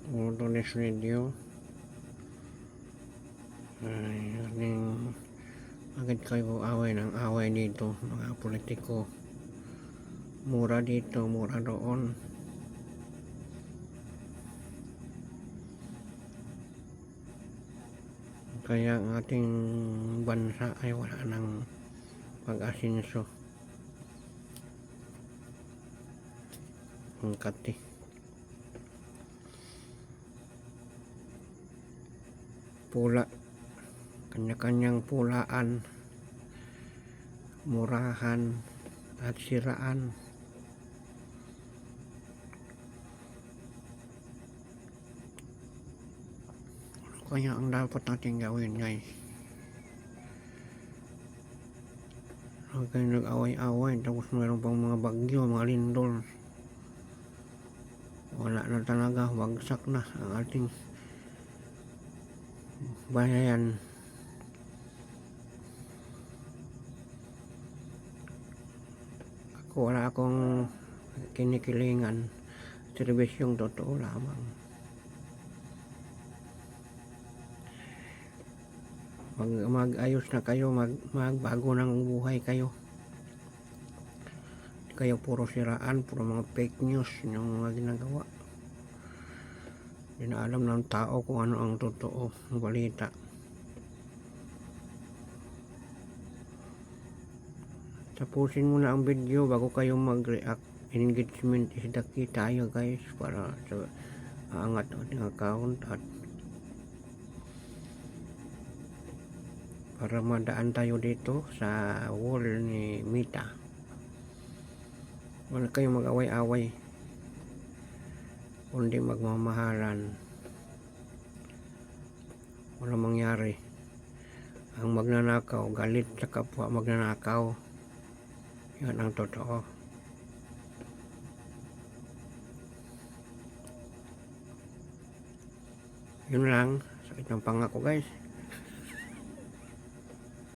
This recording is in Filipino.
Monotonous video ay aning agad kayo away ng away dito mga politiko, mura dito mura doon. Kaya ang ating bansa ay wala ng pag-asenso. Ang kati pula, kanya-kanyang pulaan, murahan at siraan. Kaya ang dapat natin gawin, guys, huwag kayo nag-away-away tapos mayroon pang mga bagyo, mga lindol. Wala na talaga, wagsak na ang ating bayan. Wala akong kinikilingan, serbisyong totoo lamang. Mag-ayos na kayo, magbago ng buhay kayo. Kayo puro siraan, puro mga fake news yung mga ginagawa. Hindi na alam ng tao kung ano ang totoo ng balita. Tapusin mo na ang video bago kayo mag-react. Engagement is the key tayo, guys, para sa aangat ang ating account at para madaan tayo dito sa wall ni Mita. Wala kayong mag-away-away, kundi magmamahalan. Walang mangyari. Ang magnanakaw, galit sa kapwa magnanakaw. Yan ang totoo. Yun lang sa itong pangako, guys.